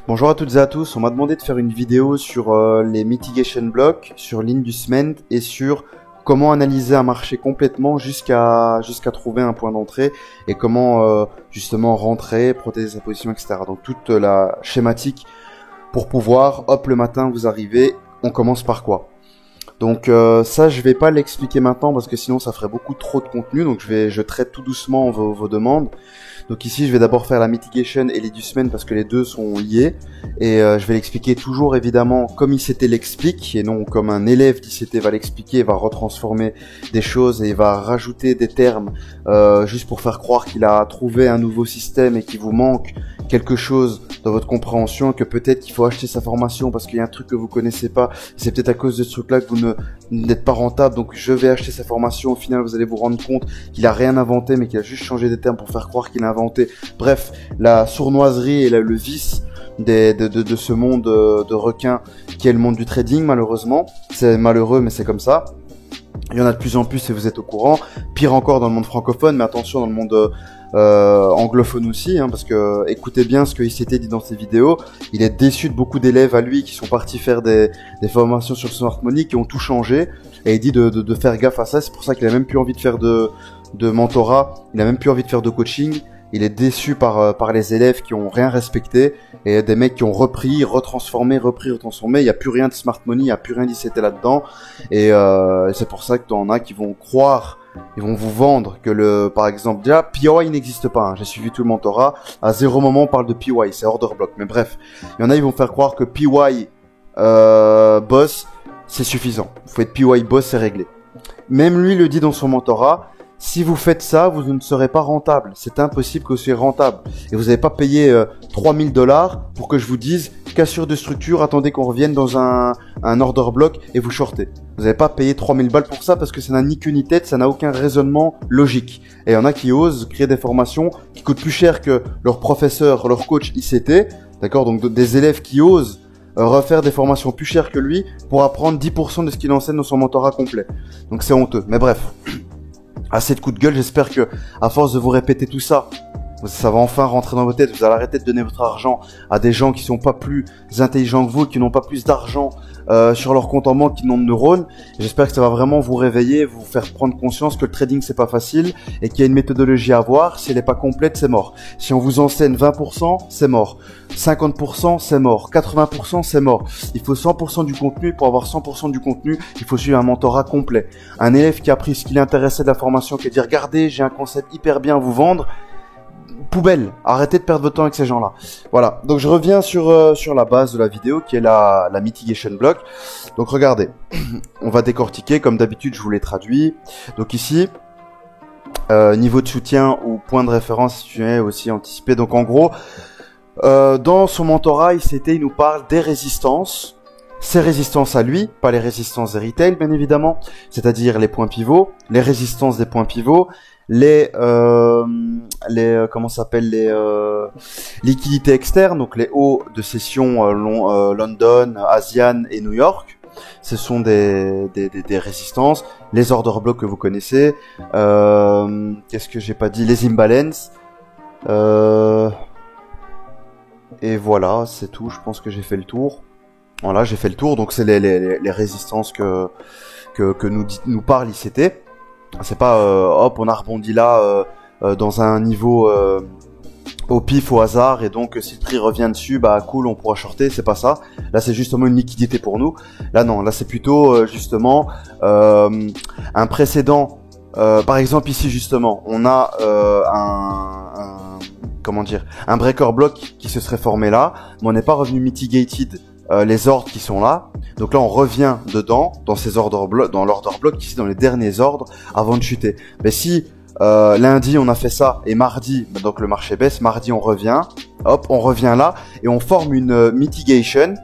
Bonjour à toutes et à tous, on m'a demandé de faire une vidéo sur les mitigation blocks, sur l'inducement et sur comment analyser un marché complètement jusqu'à trouver un point d'entrée et comment justement rentrer, protéger sa position, etc. Donc toute la schématique pour pouvoir, hop, le matin vous arrivez, on commence par quoi? Donc ça je vais pas l'expliquer maintenant parce que sinon ça ferait beaucoup trop de contenu, donc je traite tout doucement vos demandes. Donc ici je vais d'abord faire la mitigation et l'inducement parce que les deux sont liés et je vais l'expliquer toujours évidemment comme ICT l'explique et non comme un élève d'ICT va l'expliquer, va retransformer des choses et va rajouter des termes juste pour faire croire qu'il a trouvé un nouveau système et qu'il vous manque quelque chose dans votre compréhension, que peut-être qu'il faut acheter sa formation parce qu'il y a un truc que vous connaissez pas, c'est peut-être à cause de ce truc-là que vous n'êtes pas rentable, donc je vais acheter sa formation, au final vous allez vous rendre compte qu'il a rien inventé mais qu'il a juste changé des termes pour faire croire qu'il a inventé. Bref, la sournoiserie et le vice de ce monde de requins qui est le monde du trading, malheureusement. C'est malheureux mais c'est comme ça. Il y en a de plus en plus et vous êtes au courant. Pire encore dans le monde francophone, mais attention dans le monde anglophone aussi, parce que écoutez bien ce que ICT dit dans ses vidéos. Il est déçu de beaucoup d'élèves à lui qui sont partis faire des formations sur Smart Money, qui ont tout changé, et il dit de faire gaffe à ça. C'est pour ça qu'il a même plus envie de faire de mentorat, il a même plus envie de faire de coaching. Il est déçu par les élèves qui ont rien respecté et des mecs qui ont retransformé. Il n'y a plus rien de Smart Money, il n'y a plus rien d'ICT là-dedans. Et c'est pour ça que t'en as qui vont croire, ils vont vous vendre que par exemple, déjà, PY n'existe pas. J'ai suivi tout le mentorat. À zéro moment, on parle de PY, c'est order block. Mais bref, il y en a, ils vont faire croire que PY boss, c'est suffisant. Vous faites PY boss, c'est réglé. Même lui le dit dans son mentorat. Si vous faites ça, vous ne serez pas rentable. C'est impossible que vous soyez rentable. Et vous n'avez pas payé $3000 pour que je vous dise cassure de structure, attendez qu'on revienne dans un order block et vous shortez. Vous n'avez pas payé 3000 balles pour ça parce que ça n'a ni queue ni tête, ça n'a aucun raisonnement logique. Et il y en a qui osent créer des formations qui coûtent plus cher que leur professeur, leur coach ICT. D'accord? Donc des élèves qui osent refaire des formations plus chères que lui pour apprendre 10% de ce qu'il enseigne dans son mentorat complet. Donc c'est honteux. Mais bref. Assez de coups de gueule, j'espère que à force de vous répéter tout ça, ça va enfin rentrer dans vos têtes, vous allez arrêter de donner votre argent à des gens qui sont pas plus intelligents que vous, qui n'ont pas plus d'argent sur leur compte en banque, qui n'ont de neurones. J'espère que ça va vraiment vous réveiller, vous faire prendre conscience que le trading c'est pas facile et qu'il y a une méthodologie à avoir. Si elle est pas complète, c'est mort. Si on vous enseigne 20%, c'est mort. 50%, c'est mort. 80%, c'est mort. Il faut 100% du contenu. Pour avoir 100% du contenu, il faut suivre un mentorat complet. Un élève qui a pris ce qui l'intéressait de la formation, qui a dit regardez, j'ai un concept hyper bien à vous vendre. Poubelle, arrêtez de perdre votre temps avec ces gens-là. Voilà, donc je reviens sur la base de la vidéo qui est la mitigation block. Donc regardez, on va décortiquer, comme d'habitude je vous l'ai traduit. Donc ici, niveau de soutien ou point de référence situé aussi anticipé. Donc en gros, dans son mentorat, il nous parle des résistances. Ces résistances à lui, pas les résistances des retail bien évidemment, c'est-à-dire les points pivots, les résistances des points pivots, les liquidités externes, donc les hauts de session London, Asian et New York. Ce sont des résistances, les order blocks que vous connaissez. Qu'est-ce que j'ai pas dit? Les imbalances. Et voilà, c'est tout. Je pense que j'ai fait le tour. Voilà, j'ai fait le tour. Donc c'est les résistances que nous parle ICT. C'est pas hop, on a rebondi là dans un niveau au pif, au hasard, et donc si le prix revient dessus, bah cool, on pourra shorter. C'est pas ça. Là, c'est justement une liquidité pour nous. Là, non, là c'est plutôt justement un précédent. Par exemple, ici justement, on a un breaker block qui se serait formé là, mais on n'est pas revenu mitigated les ordres qui sont là. Donc là, on revient dedans, dans ces ordres blocs, dans l'order block, ici dans les derniers ordres, avant de chuter. Mais si lundi on a fait ça et mardi, donc le marché baisse, mardi on revient, hop, on revient là et on forme une mitigation.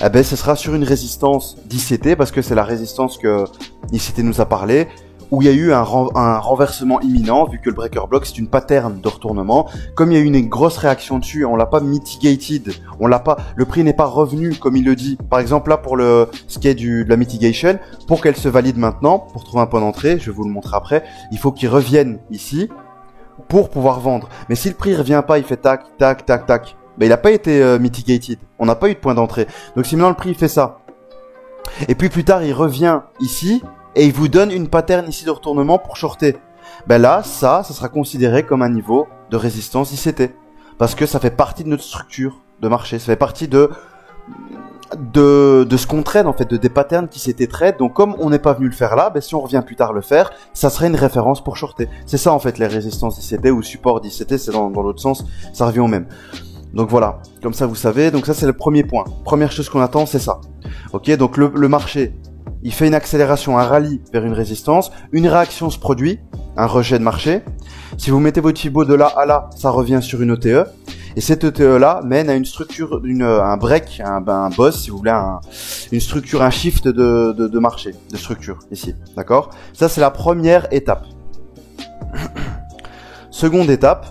Eh ben, ce sera sur une résistance d'ICT parce que c'est la résistance que ICT nous a parlé, où il y a eu un renversement imminent, vu que le breaker block c'est une pattern de retournement. Comme il y a eu une grosse réaction dessus, on l'a pas mitigated, le prix n'est pas revenu comme il le dit. Par exemple là pour ce qui est de la mitigation, pour qu'elle se valide maintenant, pour trouver un point d'entrée, je vais vous le montrer après, il faut qu'il revienne ici pour pouvoir vendre. Mais si le prix revient pas, il fait tac, tac, tac, tac. ben, il n'a pas été mitigated. On n'a pas eu de point d'entrée. Donc si maintenant le prix il fait ça, et puis plus tard il revient ici, et il vous donne une pattern ici de retournement pour shorter, ben là, ça sera considéré comme un niveau de résistance ICT. Parce que ça fait partie de notre structure de marché. Ça fait partie de ce qu'on trade, en fait, des patterns qui s'étaient trade. Donc, comme on n'est pas venu le faire là, ben, si on revient plus tard le faire, ça serait une référence pour shorter. C'est ça, en fait, les résistances ICT ou support d'ICT, c'est dans l'autre sens, ça revient au même. Donc voilà, comme ça vous savez. Donc ça, c'est le premier point. Première chose qu'on attend, c'est ça. Ok, donc le marché, il fait une accélération, un rallye vers une résistance, une réaction se produit, un rejet de marché. Si vous mettez votre Fibo de là à là, ça revient sur une ETE. Et cette ETE là mène à une structure, un break, un boss, si vous voulez, une structure, un shift de marché, de structure, ici. D'accord? Ça, c'est la première étape. Seconde étape.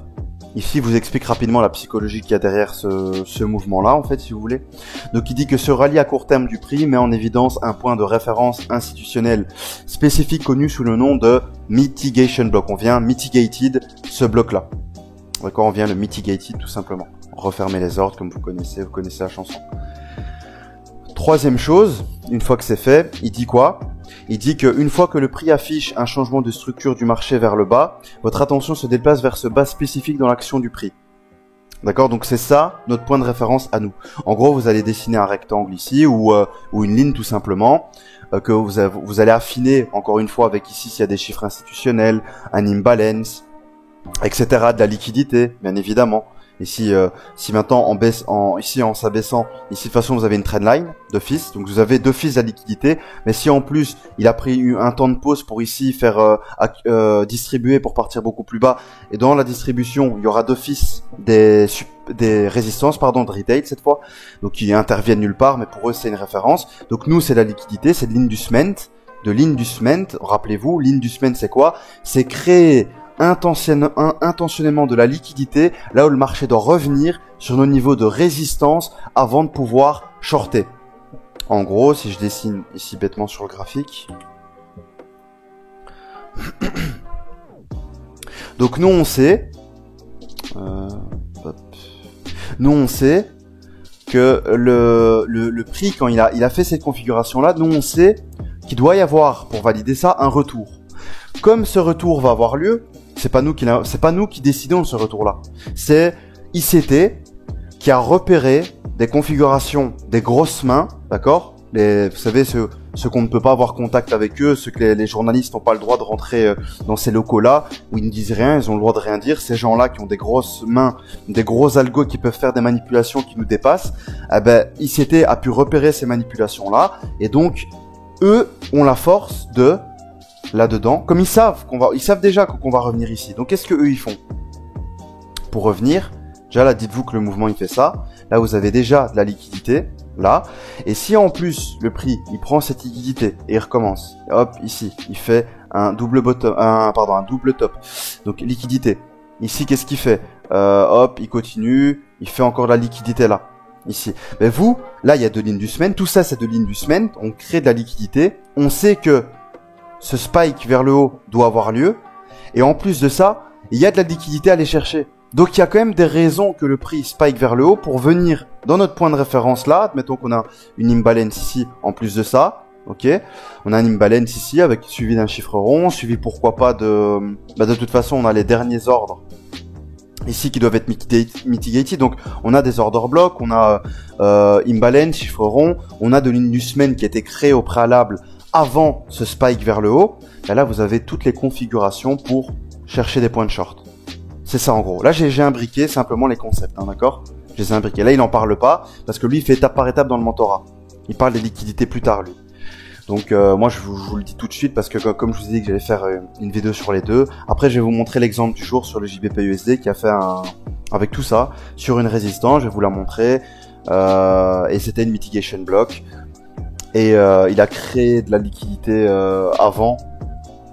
Ici, il vous explique rapidement la psychologie qu'il y a derrière ce mouvement-là, en fait, si vous voulez. Donc, il dit que ce rallye à court terme du prix met en évidence un point de référence institutionnel spécifique connu sous le nom de mitigation block. On vient mitigated ce bloc-là. D'accord, on vient le mitigated tout simplement. Refermer les ordres, comme vous connaissez la chanson. Troisième chose, une fois que c'est fait, il dit quoi? Il dit qu'une fois que le prix affiche un changement de structure du marché vers le bas, votre attention se déplace vers ce bas spécifique dans l'action du prix. D'accord? Donc c'est ça notre point de référence à nous. En gros, vous allez dessiner un rectangle ici ou une ligne tout simplement que vous allez affiner encore une fois avec ici s'il y a des chiffres institutionnels, un imbalance, etc. De la liquidité, bien évidemment. Ici, si maintenant en s'abaissant, ici de toute façon vous avez une trendline d'office, donc vous avez d'office la liquidité. Mais si en plus il a pris un temps de pause pour ici faire distribuer pour partir beaucoup plus bas, et dans la distribution il y aura d'office des résistances, de retail cette fois, donc qui interviennent nulle part, mais pour eux c'est une référence. Donc nous c'est la liquidité, c'est de l'inducement, Rappelez-vous, l'inducement c'est quoi? C'est créer intentionnellement de la liquidité là où le marché doit revenir sur nos niveaux de résistance avant de pouvoir shorter. En gros, si je dessine ici bêtement sur le graphique, donc nous on sait que le prix, quand il a fait cette configuration là, nous on sait qu'il doit y avoir, pour valider ça, un retour. Comme ce retour va avoir lieu, c'est pas nous qui décidons de ce retour-là. C'est ICT qui a repéré des configurations, des grosses mains, d'accord? Vous savez, ceux qu'on ne peut pas avoir contact avec eux, ceux que les journalistes n'ont pas le droit de rentrer dans ces locaux-là, où ils ne disent rien, ils ont le droit de rien dire. Ces gens-là qui ont des grosses mains, des gros algos qui peuvent faire des manipulations qui nous dépassent, ICT a pu repérer ces manipulations-là, et donc, eux ont la force de là-dedans, comme ils savent déjà qu'on va revenir ici. Donc qu'est-ce que eux ils font? Pour revenir, déjà là dites-vous que le mouvement il fait ça. Là vous avez déjà de la liquidité, là. Et si en plus le prix il prend cette liquidité et il recommence, hop ici, il fait un double bottom, un double top. Donc liquidité. Ici qu'est-ce qu'il fait? Hop, il continue, il fait encore de la liquidité là. Ici. Mais vous, là il y a de l'inducement, tout ça c'est de l'inducement, on crée de la liquidité, on sait que ce spike vers le haut doit avoir lieu, et en plus de ça, il y a de la liquidité à aller chercher. Donc il y a quand même des raisons que le prix spike vers le haut pour venir dans notre point de référence là. Admettons qu'on a une imbalance ici en plus de ça, ok. On a un imbalance ici avec suivi d'un chiffre rond, suivi pourquoi pas de toute façon on a les derniers ordres ici qui doivent être mitigated. Donc on a des order blocks, on a imbalance, chiffre rond, on a de l'inducement qui a été créé au préalable avant ce spike vers le haut. Et là vous avez toutes les configurations pour chercher des points de short. C'est ça en gros. Là j'ai imbriqué simplement les concepts, hein, d'accord? Je les ai imbriqués. Là il en parle pas parce que lui il fait étape par étape dans le mentorat. Il parle des liquidités plus tard lui. Donc moi je vous le dis tout de suite parce que comme je vous ai dit que j'allais faire une vidéo sur les deux. Après je vais vous montrer l'exemple du jour sur le JBP USD qui a fait avec tout ça sur une résistance. Je vais vous la montrer et c'était une mitigation block. Et il a créé de la liquidité avant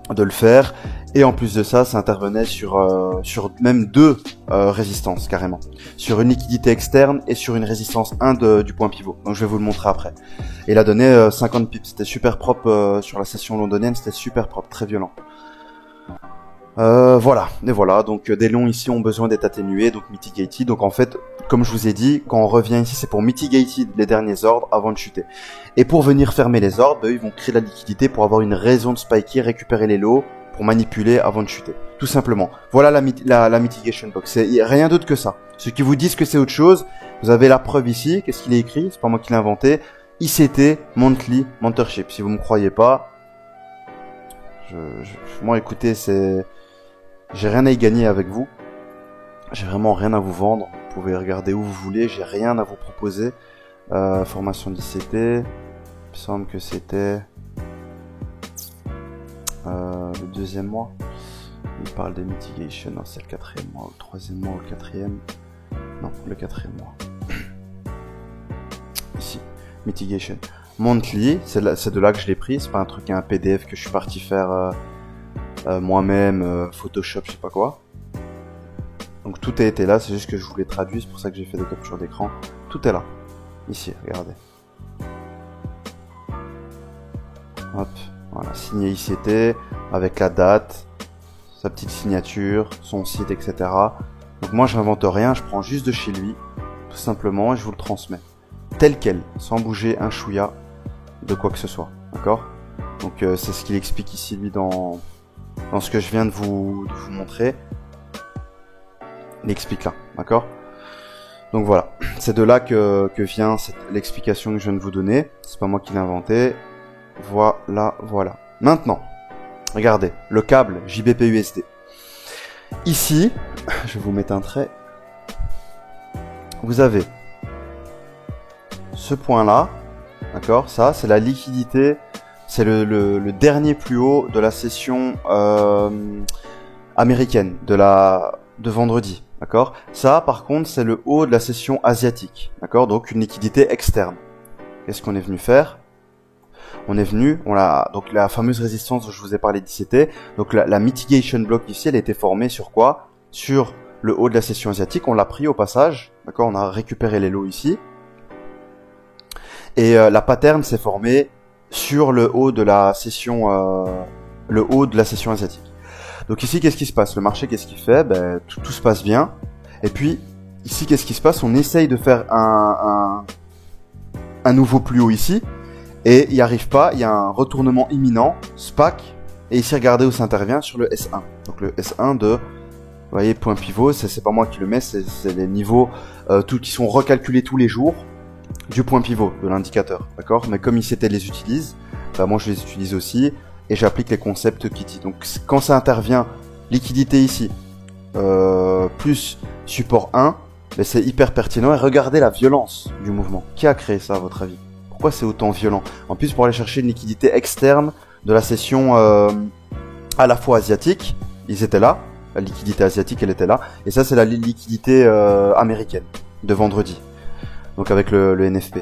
de le faire. Et en plus de ça, ça intervenait sur même deux résistances carrément. Sur une liquidité externe et sur une résistance 1 du point pivot. Donc je vais vous le montrer après. Et il a donné 50 pips. C'était super propre sur la session londonienne. C'était super propre, très violent. Voilà, et voilà, donc des longs ici ont besoin d'être atténués, donc mitigated. Donc en fait, comme je vous ai dit, quand on revient ici, c'est pour mitigated les derniers ordres avant de chuter. Et pour venir fermer les ordres, bah, ils vont créer de la liquidité pour avoir une raison de spiker, récupérer les lots, pour manipuler avant de chuter. Tout simplement. Voilà la mitigation box. C'est rien d'autre que ça. Ceux qui vous disent que c'est autre chose, vous avez la preuve ici. Qu'est-ce qu'il est écrit? C'est pas moi qui l'ai inventé. ICT, Monthly Mentorship. Si vous me croyez pas, moi écoutez, j'ai rien à y gagner avec vous. J'ai vraiment rien à vous vendre. Vous pouvez regarder où vous voulez. J'ai rien à vous proposer. Formation d'ICT. Il me semble que c'était le deuxième mois. Il parle des mitigation. Non, c'est le quatrième mois, ou le troisième mois, ou le quatrième. Non, le quatrième mois. Ici, mitigation. Monthly, c'est de là que je l'ai pris. C'est pas un truc, un PDF que je suis parti faire moi-même, Photoshop, je sais pas quoi. Donc tout a été là, c'est juste que je voulais traduire, c'est pour ça que j'ai fait des captures d'écran. Tout est là. Ici, regardez. Hop, voilà, signé ICT, avec la date, sa petite signature, son site, etc. Donc moi je n'invente rien, je prends juste de chez lui, tout simplement, et je vous le transmets. Tel quel, sans bouger un chouïa de quoi que ce soit, d'accord? Donc c'est ce qu'il explique ici, lui, dans ce que je viens de vous montrer. Il explique là, d'accord? Donc voilà, c'est de là que vient l'explication que je viens de vous donner. C'est pas moi qui l'ai inventé. Voilà. Maintenant, regardez, le câble JBP USD. Ici, je vais vous mettre un trait. Vous avez ce point-là, d'accord? Ça, c'est la liquidité. C'est le dernier plus haut de la session américaine, de vendredi. D'accord? Ça, par contre, c'est le haut de la session asiatique. D'accord? Donc, une liquidité externe. Qu'est-ce qu'on est venu faire? Donc la fameuse résistance dont je vous ai parlé d'ICT. Donc, la mitigation block ici, elle a été formée sur quoi? Sur le haut de la session asiatique. On l'a pris au passage. D'accord? On a récupéré les lots ici. Et la pattern s'est formée sur le haut de la session, asiatique. Donc ici, qu'est-ce qui se passe? Le marché, qu'est-ce qu'il fait? Ben, tout se passe bien. Et puis, ici, qu'est-ce qui se passe? On essaye de faire un nouveau plus haut ici. Et il n'y arrive pas. Il y a un retournement imminent, SPAC. Et ici, regardez où ça intervient, sur le S1. Donc le S1 vous voyez, point pivot, c'est pas moi qui le mets, c'est les niveaux qui sont recalculés tous les jours du point pivot, de l'indicateur. D'accord? Mais comme ICT les utilise, ben moi je les utilise aussi. Et j'applique les concepts Kitty. Donc quand ça intervient, liquidité ici, plus support 1, ben c'est hyper pertinent. Et regardez la violence du mouvement. Qui a créé ça à votre avis? Pourquoi c'est autant violent? En plus, pour aller chercher une liquidité externe de la session à la fois asiatique, ils étaient là. La liquidité asiatique, elle était là. Et ça, c'est la liquidité américaine de vendredi. Donc avec le NFP.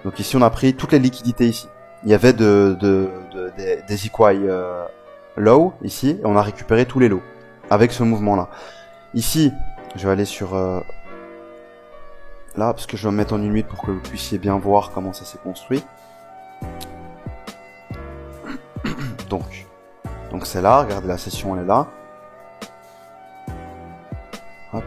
Donc ici, on a pris toutes les liquidités ici. Il y avait des equal low ici, et on a récupéré tous les lots avec ce mouvement-là. Ici, je vais aller sur là, parce que je vais me mettre en une minute pour que vous puissiez bien voir comment ça s'est construit. Donc c'est là, regardez la session, elle est là. Hop.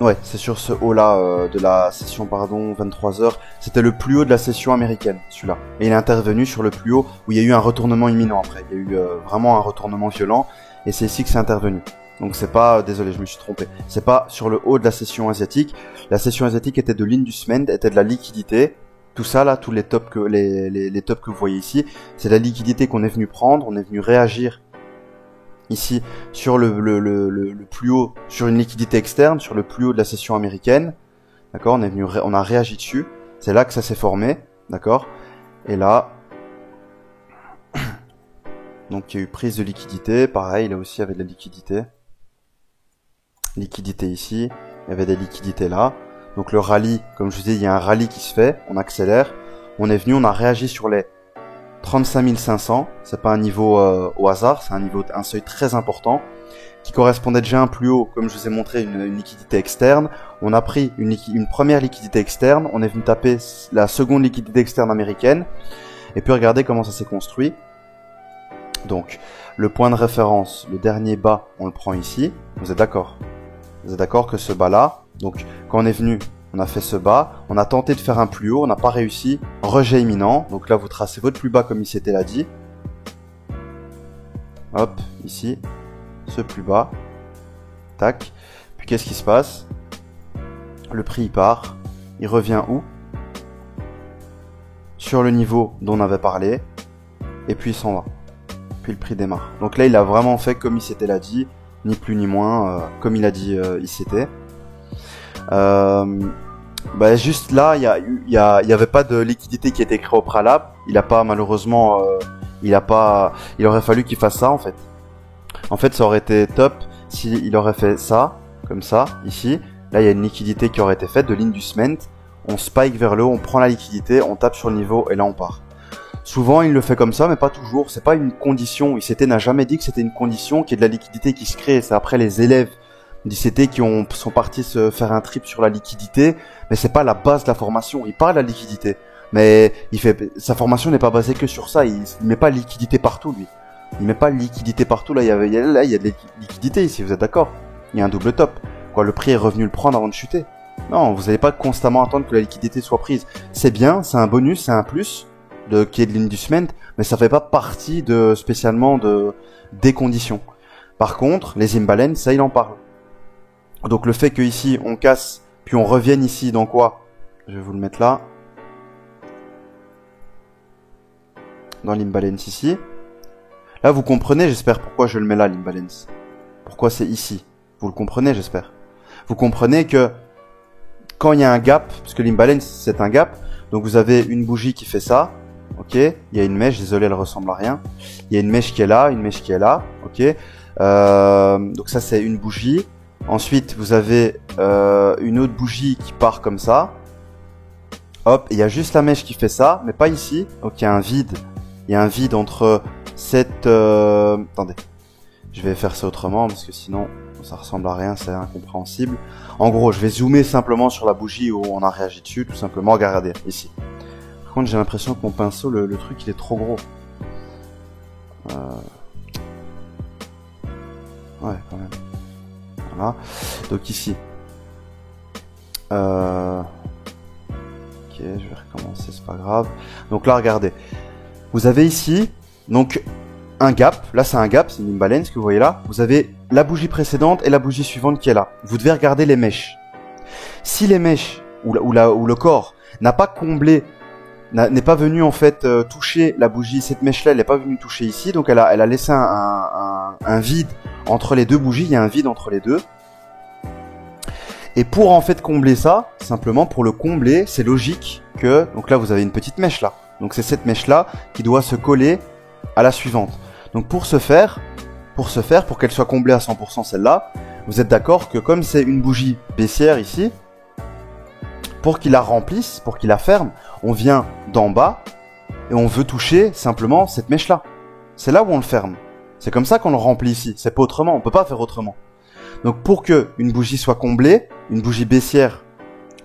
Ouais, c'est sur ce haut-là de la session, 23h. C'était le plus haut de la session américaine, celui-là. Et il est intervenu sur le plus haut où il y a eu un retournement imminent après. Il y a eu vraiment un retournement violent. Et c'est ici que c'est intervenu. Donc c'est pas, désolé, je me suis trompé. C'est pas sur le haut de la session asiatique. La session asiatique était de l'inducement, était de la liquidité. Tout ça là, tous les tops les tops que vous voyez ici, c'est la liquidité qu'on est venu prendre. On est venu réagir ici sur le plus haut, sur une liquidité externe, sur le plus haut de la session américaine, d'accord? On a réagi dessus, c'est là que ça s'est formé, d'accord? Et là, donc il y a eu prise de liquidité, pareil, là aussi il y avait de la liquidité ici, il y avait des liquidités là, donc le rallye, comme je vous dis, il y a un rallye qui se fait, on accélère, on est venu, on a réagi sur les 35 500, c'est pas un niveau au hasard, c'est un seuil très important qui correspondait déjà un plus haut, comme je vous ai montré, une liquidité externe. On a pris une première liquidité externe, on est venu taper la seconde liquidité externe américaine, et puis regardez comment ça s'est construit. Donc, le point de référence, le dernier bas, on le prend ici. Vous êtes d'accord? Vous êtes d'accord que ce bas-là, donc quand on est venu, on a fait ce bas, on a tenté de faire un plus haut, on n'a pas réussi. Rejet imminent, donc là vous tracez votre plus bas comme il s'était là dit. Hop, ici, ce plus bas. Tac. Puis qu'est-ce qui se passe? Le prix il part, il revient où? Sur le niveau dont on avait parlé, et puis il s'en va. Puis le prix démarre. Donc là il a vraiment fait comme il s'était là dit, ni plus ni moins, comme il a dit il s'était. Juste là, il y avait pas de liquidité qui était créée au préalable. Il a pas malheureusement, il aurait fallu qu'il fasse ça en fait. En fait, ça aurait été top s'il aurait fait ça, comme ça, ici. Là, il y a une liquidité qui aurait été faite de ligne du cement. On spike vers le haut, on prend la liquidité, on tape sur le niveau et là on part. Souvent, il le fait comme ça, mais pas toujours. C'est pas une condition. ICT n'a jamais dit que c'était une condition qu'il y ait de la liquidité qui se crée. C'est après les élèves d'ICT qui sont partis se faire un trip sur la liquidité, mais c'est pas la base de la formation. Il parle de la liquidité, mais sa formation n'est pas basée que sur ça. Il met pas liquidité partout, lui. Il met pas liquidité partout. Là, il y a de la liquidité ici. Vous êtes d'accord? Il y a un double top. Quoi, le prix est revenu le prendre avant de chuter. Non, vous n'allez pas constamment attendre que la liquidité soit prise. C'est bien, c'est un bonus, c'est un plus qui est de ligne du cement, mais ça fait pas partie spécialement des conditions. Par contre, les imbalances, ça il en parle. Donc le fait que ici on casse, puis on revienne ici dans quoi? Je vais vous le mettre là. Dans l'imbalance ici. Là vous comprenez, j'espère, pourquoi je le mets là, l'imbalance. Pourquoi c'est ici. Vous le comprenez, j'espère. Vous comprenez que quand il y a un gap, parce que l'imbalance c'est un gap, donc vous avez une bougie qui fait ça, ok, il y a une mèche, désolé elle ressemble à rien, il y a une mèche qui est là, une mèche qui est là, ok, donc ça c'est une bougie. Ensuite vous avez une autre bougie qui part comme ça, hop, il y a juste la mèche qui fait ça, mais pas ici, donc il y a un vide entre cette, attendez, je vais faire ça autrement parce que sinon ça ressemble à rien, c'est incompréhensible. En gros, je vais zoomer simplement sur la bougie où on a réagi dessus, tout simplement. Regardez, ici. Par contre, j'ai l'impression que mon pinceau, le truc, il est trop gros. Ouais, quand même. Voilà. Donc ici. Ok, je vais recommencer, c'est pas grave. Donc là, regardez. Vous avez ici, donc, un gap. Là, c'est un gap, c'est une imbalance que vous voyez là. Vous avez la bougie précédente et la bougie suivante qui est là. Vous devez regarder les mèches. Si les mèches ou le corps n'a pas comblé, n'est pas venu en fait toucher la bougie, cette mèche-là, elle n'est pas venue toucher ici, donc elle a laissé un vide entre les deux bougies. Il y a un vide entre les deux. Et pour en fait combler ça, simplement pour le combler, c'est logique que, donc là vous avez une petite mèche là. Donc c'est cette mèche-là qui doit se coller à la suivante. Donc pour qu'elle soit comblée à 100% celle-là, vous êtes d'accord que comme c'est une bougie baissière ici, pour qu'il la remplisse, pour qu'il la ferme, on vient d'en bas et on veut toucher simplement cette mèche-là. C'est là où on le ferme. C'est comme ça qu'on le remplit ici. C'est pas autrement. On peut pas faire autrement. Donc pour que une bougie soit comblée, une bougie baissière,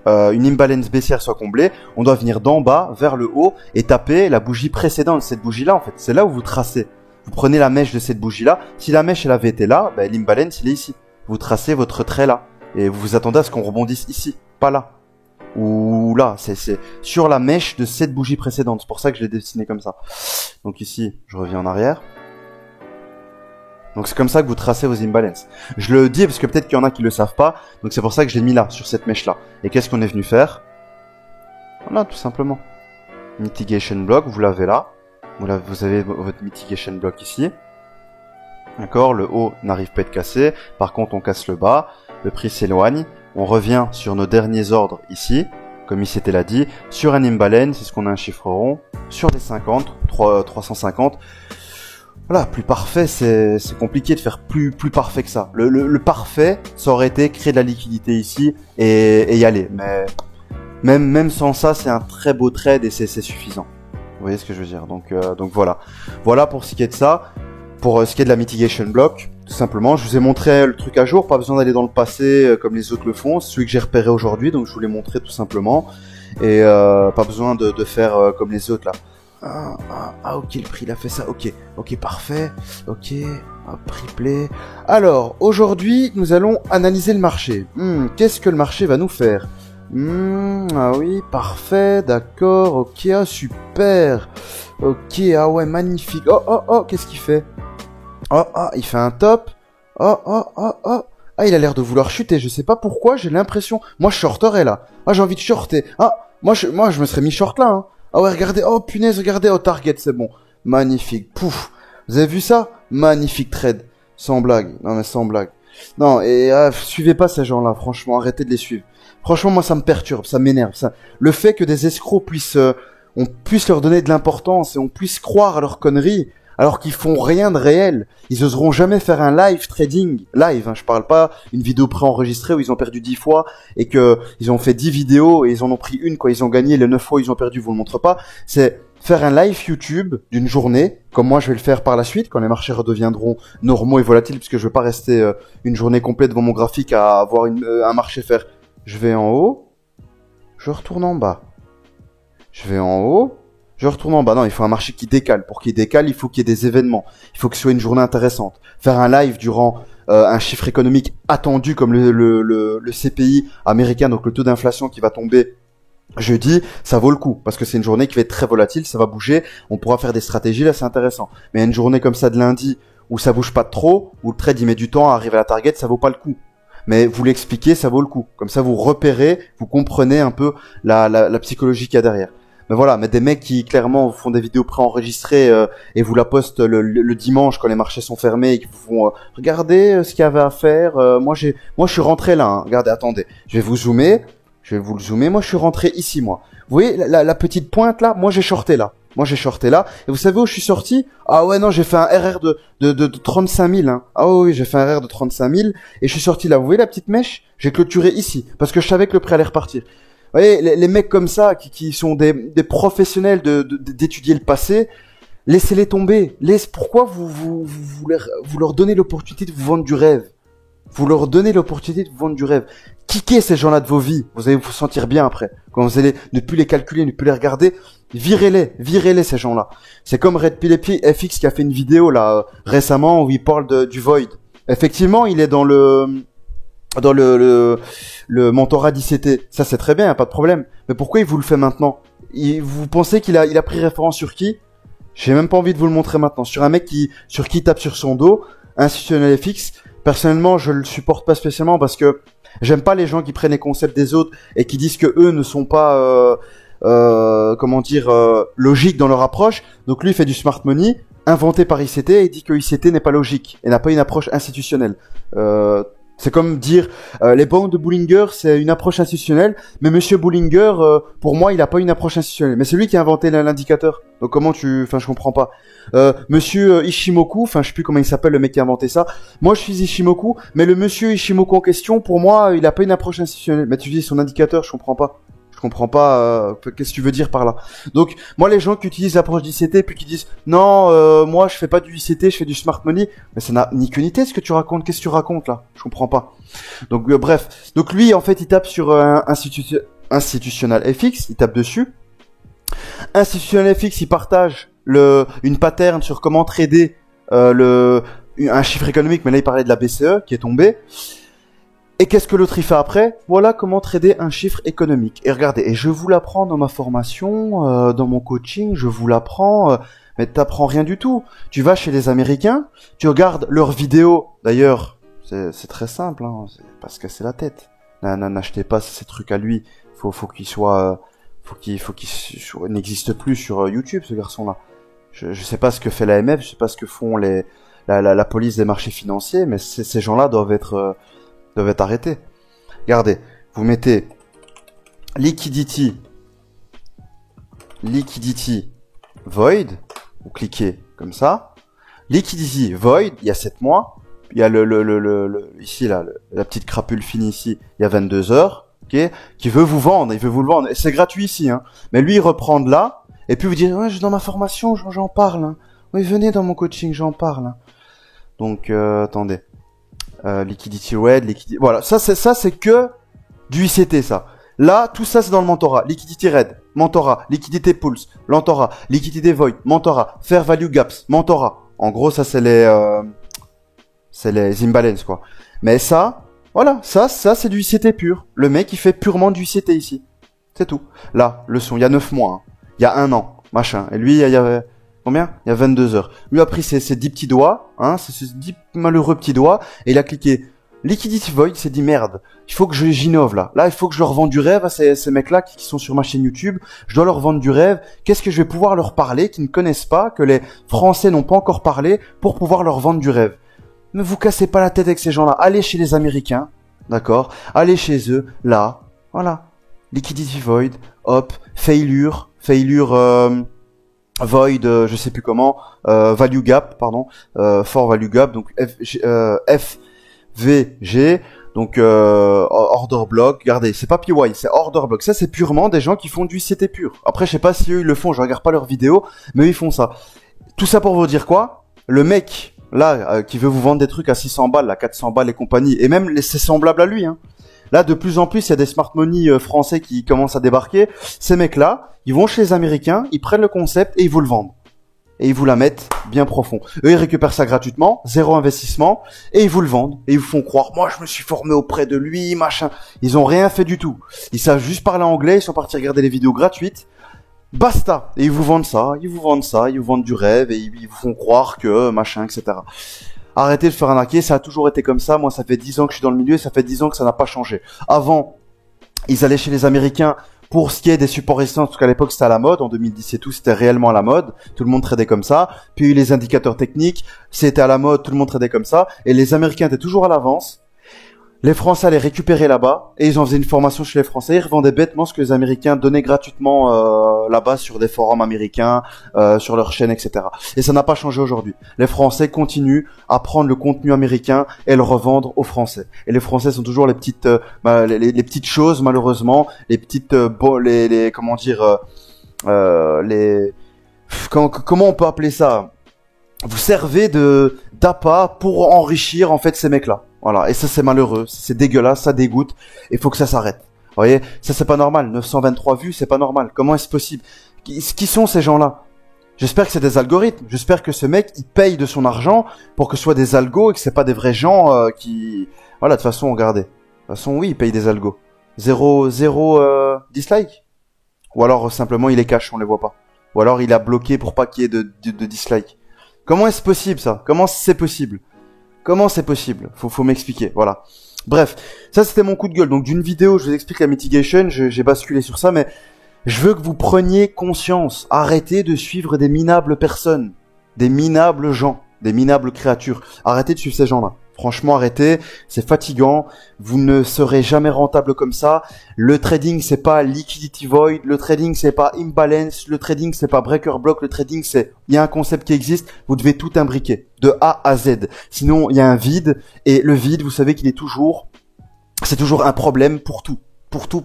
une imbalance baissière soit comblée, on doit venir d'en bas vers le haut et taper la bougie précédente, cette bougie-là en fait. C'est là où vous tracez. Vous prenez la mèche de cette bougie-là. Si la mèche elle avait été là, ben, l'imbalance il est ici. Vous tracez votre trait là et vous vous attendez à ce qu'on rebondisse ici, pas là. Ou là, c'est sur la mèche de cette bougie précédente. C'est pour ça que je l'ai dessiné comme ça. Donc ici, je reviens en arrière. Donc c'est comme ça que vous tracez vos imbalances. Je le dis parce que peut-être qu'il y en a qui le savent pas. Donc c'est pour ça que je l'ai mis là, sur cette mèche là. Et qu'est-ce qu'on est venu faire? Voilà, tout simplement. Mitigation block, vous l'avez là. Vous avez votre mitigation block ici. D'accord, le haut n'arrive pas à être cassé. Par contre, on casse le bas. Le prix s'éloigne. On revient sur nos derniers ordres ici. Comme il s'était là dit. Sur un imbalance, c'est ce qu'on a un chiffre rond. Sur les 50, 350. Voilà, plus parfait, c'est compliqué de faire plus parfait que ça. Le parfait, ça aurait été créer de la liquidité ici et y aller. Mais même sans ça, c'est un très beau trade et c'est suffisant. Vous voyez ce que je veux dire. Donc voilà. Voilà pour ce qui est de ça. Pour ce qui est de la mitigation block, tout simplement, je vous ai montré le truc à jour. Pas besoin d'aller dans le passé comme les autres le font. C'est celui que j'ai repéré aujourd'hui, donc je vous l'ai montré tout simplement. Et pas besoin de faire comme les autres là. ok, le prix, il a fait ça. Ok, parfait. Ok, replay. Alors, aujourd'hui, nous allons analyser le marché. Qu'est-ce que le marché va nous faire? Ah oui, parfait, d'accord, ok, super. Ok, ah ouais, magnifique. Oh, qu'est-ce qu'il fait? Il fait un top. Ah, il a l'air de vouloir chuter, je sais pas pourquoi, j'ai l'impression... Moi, je shorterais, là. Ah, j'ai envie de shorter. Moi, je me serais mis short, là, hein. Ah ouais, regardez, oh punaise, regardez, target, c'est bon. Magnifique, pouf. Vous avez vu ça? Magnifique trade. Sans blague, non mais sans blague. Non, et suivez pas ces gens-là, franchement, arrêtez de les suivre. Franchement, moi, ça me perturbe, ça m'énerve. Le fait que des escrocs on puisse leur donner de l'importance et on puisse croire à leurs conneries, alors qu'ils font rien de réel. Ils oseront jamais faire un live trading. Live, hein, je parle pas une vidéo préenregistrée où ils ont perdu 10 fois et que ils ont fait 10 vidéos et ils en ont pris une quand ils ont gagné, les 9 fois ils ont perdu, vous le montre pas. C'est faire un live YouTube d'une journée, comme moi je vais le faire par la suite, quand les marchés redeviendront normaux et volatiles, puisque je veux pas rester une journée complète devant mon graphique à avoir un marché faire. Je vais en haut, je retourne en bas. Je vais en haut, je retourne en bas. Non, il faut un marché qui décale. Pour qu'il décale, il faut qu'il y ait des événements. Il faut que ce soit une journée intéressante. Faire un live durant un chiffre économique attendu comme le CPI américain, donc le taux d'inflation qui va tomber jeudi, ça vaut le coup. Parce que c'est une journée qui va être très volatile, ça va bouger. On pourra faire des stratégies, là c'est intéressant. Mais une journée comme ça de lundi, où ça bouge pas trop, où le trade il met du temps à arriver à la target, ça vaut pas le coup. Mais vous l'expliquez, ça vaut le coup. Comme ça, vous repérez, vous comprenez un peu la psychologie qu'il y a derrière. Mais voilà, mais des mecs qui clairement font des vidéos préenregistrées et vous la postent le dimanche quand les marchés sont fermés et qui vous font regardez ce qu'il y avait à faire. Moi je suis rentré là. Hein. Regardez, attendez, je vais vous le zoomer. Moi je suis rentré ici moi. Vous voyez la petite pointe là. Moi j'ai shorté là. Et vous savez où je suis sorti? Ah ouais, non, j'ai fait un RR de 35 000. Hein. Ah oui, j'ai fait un RR de 35 000 et je suis sorti là. Vous voyez la petite mèche? J'ai clôturé ici parce que je savais que le prix allait repartir. Vous voyez, les mecs comme ça qui sont des professionnels d'étudier le passé, laissez-les tomber. Pourquoi vous leur donnez l'opportunité de vous vendre du rêve? Vous leur donnez l'opportunité de vous vendre du rêve. Kickez ces gens-là de vos vies. Vous allez vous sentir bien après. Quand vous allez ne plus les calculer, ne plus les regarder, virez-les ces gens-là. C'est comme Red Pill FX qui a fait une vidéo là récemment où il parle du Void. Effectivement, il est dans le mentorat d'ICT. Ça c'est très bien, y a pas de problème. Mais pourquoi il vous le fait maintenant? Vous pensez qu'il a pris référence sur qui? J'ai même pas envie de vous le montrer maintenant. Sur un mec sur qui tape sur son dos, institutionnel FX. Personnellement, je le supporte pas spécialement parce que j'aime pas les gens qui prennent les concepts des autres et qui disent que eux ne sont pas logiques dans leur approche. Donc lui il fait du smart money inventé par ICT et il dit que ICT n'est pas logique et n'a pas une approche institutionnelle. C'est comme dire les banques de Bollinger c'est une approche institutionnelle, mais Monsieur Bollinger pour moi il a pas une approche institutionnelle. Mais c'est lui qui a inventé l'indicateur. Donc je comprends pas. Monsieur Ishimoku, je sais plus comment il s'appelle le mec qui a inventé ça. Moi je suis Ishimoku, mais le Monsieur Ishimoku en question pour moi il a pas une approche institutionnelle. Mais tu dis son indicateur, je comprends pas. Qu'est-ce que tu veux dire par là. Donc moi les gens qui utilisent l'approche d'ICT puis qui disent non moi je fais pas du ICT, je fais du smart money, mais ça n'a ni queue ni tête ce que tu racontes. Qu'est-ce que tu racontes là? Je comprends pas. Donc bref, donc lui en fait il tape sur institutionnel FX, il tape dessus. Institutionnel FX il partage une pattern sur comment trader un chiffre économique, mais là il parlait de la BCE qui est tombée. Et qu'est-ce que l'autre il fait après? Voilà comment trader un chiffre économique. Et regardez, et je vous l'apprends dans ma formation, dans mon coaching, je vous l'apprends, mais t'apprends rien du tout. Tu vas chez les Américains, tu regardes leurs vidéos. D'ailleurs, c'est très simple, hein, c'est pas se casser la tête. N'achetez pas ces trucs à lui. Faut qu'il n'existe plus sur YouTube, ce garçon-là. Je sais pas ce que fait l'AMF, je sais pas ce que font la police des marchés financiers, mais ces gens-là doivent être arrêtés. Regardez, vous mettez liquidity void, vous cliquez comme ça. Liquidity void, il y a 7 mois. Il y a ici là, la petite crapule finie ici, il y a 22 heures, ok, qui veut vous vendre, il veut vous le vendre. Et c'est gratuit ici, hein. Mais lui, il reprend de là, et puis vous dites, ouais, dans ma formation, j'en parle, hein. Oui, venez dans mon coaching, j'en parle, hein. Donc, attendez. Liquidity red, voilà. Ça c'est que du ICT, ça. Là, tout ça, c'est dans le mentorat. Liquidity Red, mentorat. Liquidité Pulse, mentorat. Liquidité Void, mentorat. Fair Value Gaps, mentorat. En gros, ça, c'est les imbalance, quoi. Mais ça, voilà, ça, c'est du ICT pur. Le mec, il fait purement du ICT ici. C'est tout. Là, leçon, il y a 9 mois, hein. Il y a 1 an, machin. Et lui, il y avait, combien? Il y a 22 heures. Lui a pris ses 10 petits doigts, hein, ces 10 malheureux petits doigts, et il a cliqué Liquidity Void, il s'est dit merde, il faut que j'innove là. Là, il faut que je leur vende du rêve à ces mecs-là qui sont sur ma chaîne YouTube. Je dois leur vendre du rêve. Qu'est-ce que je vais pouvoir leur parler, qu'ils ne connaissent pas, que les Français n'ont pas encore parlé, pour pouvoir leur vendre du rêve? Ne vous cassez pas la tête avec ces gens-là. Allez chez les Américains, d'accord? Allez chez eux, là, voilà. Liquidity Void, hop, failure, void, je sais plus comment, value gap, pardon, for value gap, donc FVG, donc order block. Regardez, c'est pas PY, c'est order block. Ça, c'est purement des gens qui font du CT pur. Après, je sais pas si eux ils le font, je regarde pas leurs vidéos, mais eux ils font ça. Tout ça pour vous dire quoi? Le mec là qui veut vous vendre des trucs à 600 balles, à 400 balles et compagnie, et même c'est semblable à lui, hein. Là, de plus en plus, il y a des smart money français qui commencent à débarquer. Ces mecs-là, ils vont chez les Américains, ils prennent le concept et ils vous le vendent. Et ils vous la mettent bien profond. Eux, ils récupèrent ça gratuitement, zéro investissement, et ils vous le vendent. Et ils vous font croire, moi, je me suis formé auprès de lui, machin. Ils ont rien fait du tout. Ils savent juste parler anglais, ils sont partis regarder les vidéos gratuites. Basta. Et ils vous vendent ça, ils vous vendent du rêve, et ils vous font croire que, machin, etc. Arrêtez de faire arnaquer, ça a toujours été comme ça. Moi, ça fait 10 ans que je suis dans le milieu et ça fait 10 ans que ça n'a pas changé. Avant, ils allaient chez les Américains pour ce qui est des supports résistants, parce qu'à l'époque, c'était à la mode. En 2010 et tout, c'était réellement à la mode. Tout le monde tradait comme ça. Puis les indicateurs techniques, c'était à la mode, tout le monde tradait comme ça. Et les Américains étaient toujours à l'avance. Les Français allaient récupérer là-bas et ils en faisaient une formation chez les Français. Ils revendaient bêtement ce que les Américains donnaient gratuitement là-bas sur des forums américains, sur leur chaîne, etc. Et ça n'a pas changé aujourd'hui. Les Français continuent à prendre le contenu américain et le revendre aux Français. Et les Français sont toujours les petites, les petites choses malheureusement, les petites, comment dire, comment on peut appeler ça? Vous servez d'appât pour enrichir en fait ces mecs-là. Voilà, et ça c'est malheureux, c'est dégueulasse, ça dégoûte, et faut que ça s'arrête. Vous voyez, ça c'est pas normal, 923 vues, c'est pas normal. Comment est-ce possible? Qui sont ces gens-là? J'espère que c'est des algorithmes, j'espère que ce mec, il paye de son argent pour que ce soit des algos et que c'est pas des vrais gens qui... Voilà, de toute façon, regardez. De toute façon, oui, il paye des algos. Zéro dislike. Ou alors simplement il les cache, on les voit pas. Ou alors il a bloqué pour pas qu'il y ait de dislike. Comment est-ce possible ça? Comment c'est possible? Comment c'est possible? Faut m'expliquer, voilà. Bref, ça c'était mon coup de gueule. Donc d'une vidéo, je vous explique la mitigation, j'ai basculé sur ça, mais je veux que vous preniez conscience. Arrêtez de suivre des minables personnes, des minables gens, des minables créatures. Arrêtez de suivre ces gens-là. Franchement, arrêtez, c'est fatigant, vous ne serez jamais rentable comme ça. Le trading, c'est pas liquidity void, le trading, c'est pas imbalance, le trading, c'est pas breaker block, le trading, il y a un concept qui existe, vous devez tout imbriquer, de A à Z. Sinon, il y a un vide, et le vide, vous savez qu'il est c'est toujours un problème pour tout. Pour tout.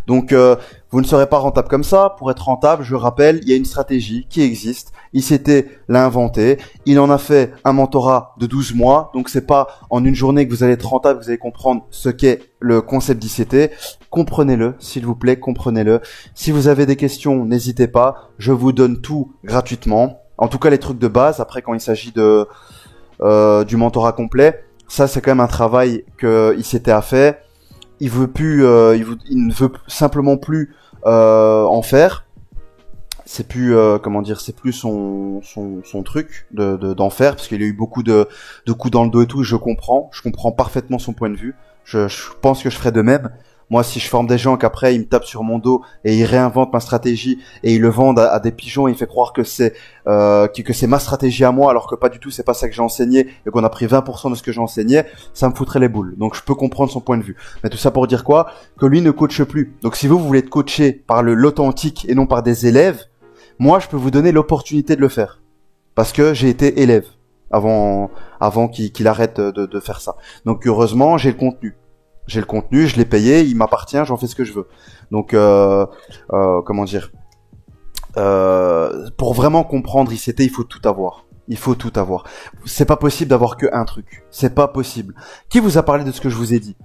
Donc, vous ne serez pas rentable comme ça. Pour être rentable, je rappelle, il y a une stratégie qui existe. ICT l'a inventé. Il en a fait un mentorat de 12 mois. Donc, c'est pas en une journée que vous allez être rentable, vous allez comprendre ce qu'est le concept d'ICT. Comprenez-le, s'il vous plaît, comprenez-le. Si vous avez des questions, n'hésitez pas. Je vous donne tout gratuitement. En tout cas, les trucs de base. Après, quand il s'agit du mentorat complet, ça, c'est quand même un travail que ICT a fait. Il ne veut simplement plus en faire. C'est plus c'est plus son truc d'en faire, parce qu'il a eu beaucoup de coups dans le dos et tout. Je comprends parfaitement son point de vue. Je pense que je ferais de même. Moi, si je forme des gens qu'après ils me tapent sur mon dos et ils réinventent ma stratégie et ils le vendent à des pigeons, et il fait croire que c'est ma stratégie à moi, alors que pas du tout, c'est pas ça que j'ai enseigné, et qu'on a pris 20% de ce que j'ai enseigné, ça me foutrait les boules. Donc je peux comprendre son point de vue. Mais tout ça pour dire quoi? Que lui ne coache plus. Donc si vous voulez être coaché par l'authentique et non par des élèves, moi je peux vous donner l'opportunité de le faire. Parce que j'ai été élève avant qu'il arrête de faire ça. Donc heureusement, j'ai le contenu. Je l'ai payé, il m'appartient, j'en fais ce que je veux. Donc, pour vraiment comprendre ICT, il faut tout avoir. C'est pas possible d'avoir que un truc. C'est pas possible. Qui vous a parlé de ce que je vous ai dit?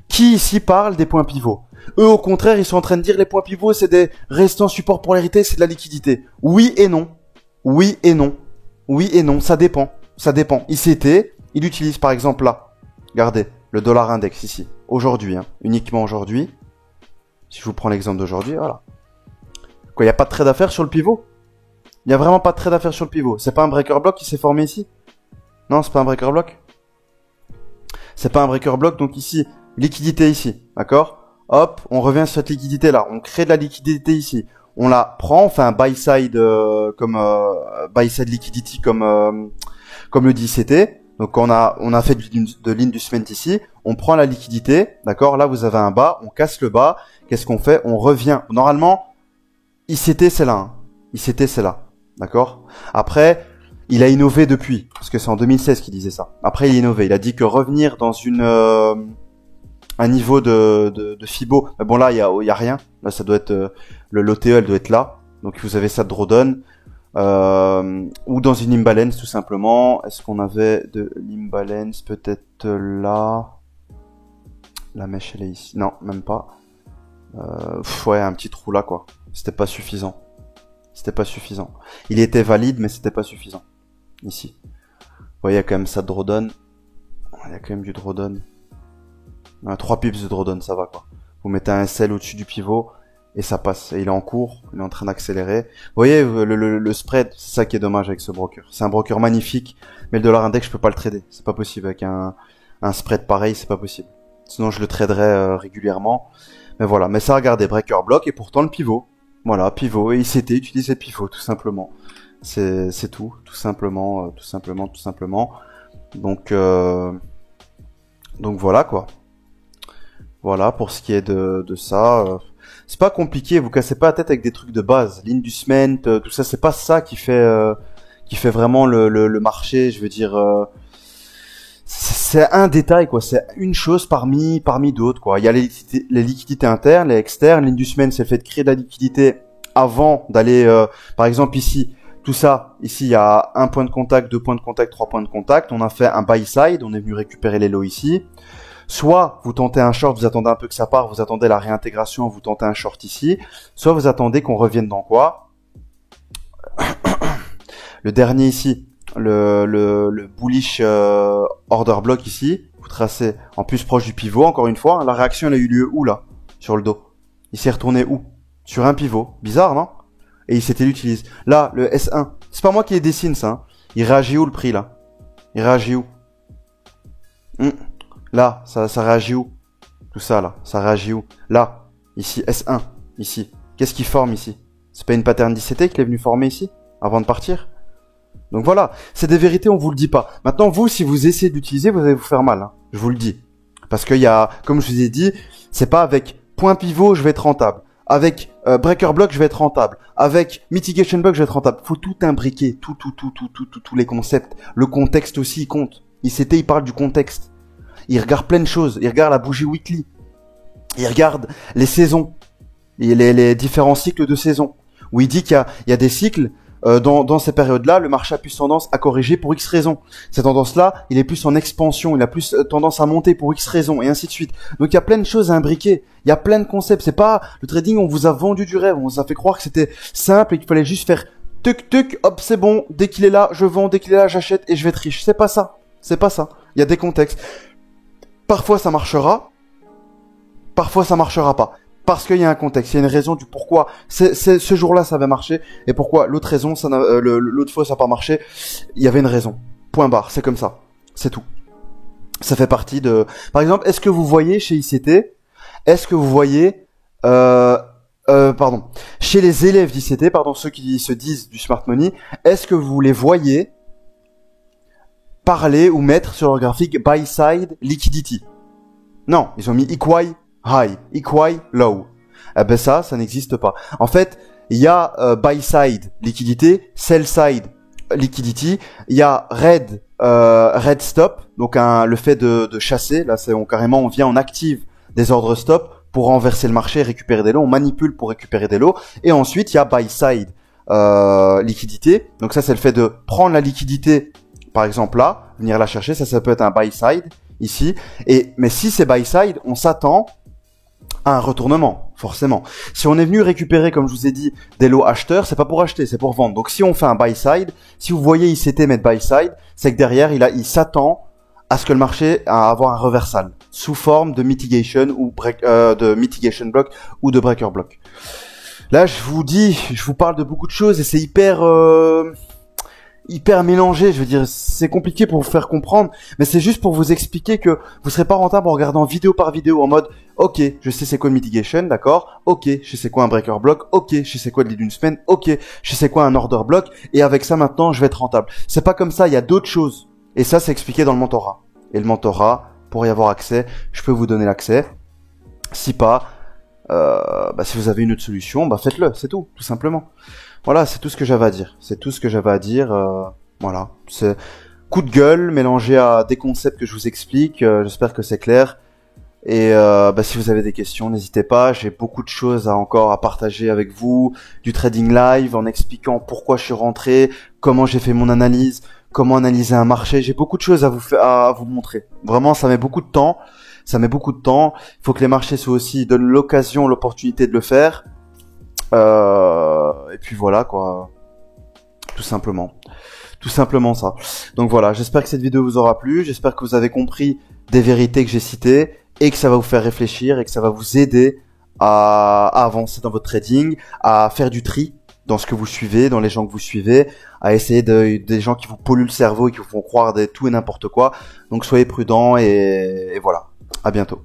Qui ici parle des points pivots? Eux, au contraire, ils sont en train de dire les points pivots, c'est des restants supports pour l'arrêté, c'est de la liquidité. Oui et non. Oui et non. Oui et non, ça dépend. Ça dépend. ICT, il utilise par exemple là. Regardez, le dollar index ici. Aujourd'hui, hein, uniquement aujourd'hui. Si je vous prends l'exemple d'aujourd'hui, voilà. Quoi, il n'y a pas de trade à faire sur le pivot? Il n'y a vraiment pas de trade à faire sur le pivot. C'est pas un breaker block qui s'est formé ici? Non, c'est pas un breaker block. C'est pas un breaker block, donc ici, liquidité ici, d'accord? Hop, on revient sur cette liquidité là, on crée de la liquidité ici. On la prend, on fait un buy side buy side liquidity comme le dit ICT. Donc on a fait de ligne du cement ici, on prend la liquidité, d'accord? Là vous avez un bas, on casse le bas. Qu'est-ce qu'on fait? On revient. Normalement, ICT c'est là, hein. ICT c'est là, d'accord? Après, il a innové depuis, parce que c'est en 2016 qu'il disait ça. Après il a innové, il a dit que revenir dans un niveau de Fibo. Mais bon là il y a rien. Là ça doit être le l'OTE elle doit être là. Donc vous avez ça de drawdown ou dans une imbalance tout simplement. Est-ce qu'on avait de l'imbalance peut-être là? La mèche elle est ici. Non, même pas. Ouais, un petit trou là quoi. C'était pas suffisant. C'était pas suffisant. Il était valide mais c'était pas suffisant. Ici. Vous voyez, il y a quand même ça de drawdown. Il y a quand même du drawdown. 3 pips de drawdown, ça va quoi. Vous mettez un SL au-dessus du pivot et ça passe. Et il est en cours, il est en train d'accélérer. Vous voyez le spread, c'est ça qui est dommage avec ce broker. C'est un broker magnifique, mais le dollar index je peux pas le trader. C'est pas possible avec un spread pareil, c'est pas possible. Sinon je le traderais régulièrement. Mais voilà, mais ça regardez, breaker block et pourtant le pivot. Voilà, pivot et ICT utilise le pivot tout simplement. C'est tout simplement. Donc voilà quoi. Voilà pour ce qui est de ça. C'est pas compliqué, vous cassez pas la tête avec des trucs de base. Ligne du cement, tout ça, c'est pas ça qui fait vraiment le marché. Je veux dire, c'est un détail quoi. C'est une chose parmi d'autres quoi. Il y a les liquidités internes, les externes. Ligne du cement, c'est le fait de créer de la liquidité avant d'aller, par exemple ici. Tout ça, ici, il y a un point de contact, 2 points de contact, 3 points de contact. On a fait un buy side, on est venu récupérer les lots ici. Soit vous tentez un short, vous attendez un peu que ça part, vous attendez la réintégration, vous tentez un short ici. Soit vous attendez qu'on revienne dans quoi? Le dernier ici, le bullish order block ici. Vous tracez en plus proche du pivot, encore une fois. La réaction, elle a eu lieu où là? Sur le dos. Il s'est retourné où? Sur un pivot. Bizarre, non? Et il s'était l'utilise. Là, le S1. C'est pas moi qui les dessine ça. Hein. Il réagit où le prix là? Il réagit où? Là, ça réagit où? Tout ça là, ça réagit où? Là, ici, S1, ici. Qu'est-ce qu'il forme ici? C'est pas une pattern d'ICT qu'il est venu former ici? Avant de partir? Donc voilà, c'est des vérités, on vous le dit pas. Maintenant, vous, si vous essayez d'utiliser, vous allez vous faire mal. Hein. Je vous le dis. Parce qu'il y a, comme je vous ai dit, c'est pas avec point pivot, je vais être rentable. Avec breaker block, je vais être rentable. Avec mitigation block, je vais être rentable. Faut tout imbriquer, tous les concepts. Le contexte aussi, il compte. ICT, il parle du contexte. Il regarde plein de choses. Il regarde la bougie weekly. Il regarde les saisons. Et les différents cycles de saison. Où il dit qu'il y a des cycles, dans ces périodes-là, le marché a plus tendance à corriger pour X raisons. Cette tendance-là, il est plus en expansion. Il a plus tendance à monter pour X raisons. Et ainsi de suite. Donc il y a plein de choses à imbriquer. Il y a plein de concepts. C'est pas le trading, on vous a vendu du rêve. On vous a fait croire que c'était simple et qu'il fallait juste faire tuc, hop, c'est bon. Dès qu'il est là, je vends. Dès qu'il est là, j'achète et je vais être riche. C'est pas ça. C'est pas ça. Il y a des contextes. Parfois ça marchera, parfois ça marchera pas. Parce qu'il y a un contexte, il y a une raison du pourquoi ce jour-là ça avait marché et pourquoi l'autre raison, l'autre fois ça n'a pas marché. Il y avait une raison. Point barre, c'est comme ça. C'est tout. Ça fait partie de... Par exemple, est-ce que vous voyez chez ICT, est-ce que vous voyez... chez les élèves d'ICT, ceux qui se disent du smart money, est-ce que vous les voyez parler ou mettre sur leur graphique buy side liquidity? Non, ils ont mis equal high, equal low. Eh ben ça n'existe pas. En fait, il y a buy side liquidité, sell side liquidity, il y a red stop, donc le fait de chasser, là c'est on vient, on active des ordres stop pour renverser le marché, récupérer des lots, on manipule pour récupérer des lots, et ensuite il y a buy side liquidité, donc ça c'est le fait de prendre la liquidité. Par exemple là, venir la chercher, ça peut être un buy side ici. Mais si c'est buy side, on s'attend à un retournement, forcément. Si on est venu récupérer, comme je vous ai dit, des lots acheteurs, c'est pas pour acheter, c'est pour vendre. Donc si on fait un buy side, si vous voyez ICT mettre buy side, c'est que derrière il s'attend à ce que le marché à avoir un reversal sous forme de mitigation ou de mitigation block ou de breaker block. Là, je vous parle de beaucoup de choses et c'est hyper mélangé. Je veux dire, c'est compliqué pour vous faire comprendre, mais c'est juste pour vous expliquer que vous serez pas rentable en regardant vidéo par vidéo en mode ok, je sais c'est quoi une mitigation, d'accord, ok, je sais quoi un breaker block, ok, je sais quoi de lead d'une semaine, ok, je sais quoi un order block, et avec ça maintenant je vais être rentable. C'est pas comme ça, il y a d'autres choses. Et ça, c'est expliqué dans le mentorat. Et le mentorat, pour y avoir accès, je peux vous donner l'accès. Si pas, si vous avez une autre solution, faites-le, c'est tout simplement. Voilà, c'est tout ce que j'avais à dire. C'est tout ce que j'avais à dire. Voilà, c'est coup de gueule mélangé à des concepts que je vous explique. J'espère que c'est clair. Et si vous avez des questions, n'hésitez pas. J'ai beaucoup de choses encore à partager avec vous, du trading live, en expliquant pourquoi je suis rentré, comment j'ai fait mon analyse, comment analyser un marché. J'ai beaucoup de choses à vous montrer. Vraiment, ça met beaucoup de temps. Il faut que les marchés soient aussi donnent l'occasion, l'opportunité de le faire. Et puis voilà quoi. Tout simplement ça. Donc voilà, j'espère que cette vidéo vous aura plu. J'espère que vous avez compris des vérités que j'ai citées et que ça va vous faire réfléchir et que ça va vous aider à avancer dans votre trading, à faire du tri dans ce que vous suivez, dans les gens que vous suivez, à essayer des gens qui vous polluent le cerveau et qui vous font croire tout et n'importe quoi. Donc soyez prudents et voilà. À bientôt.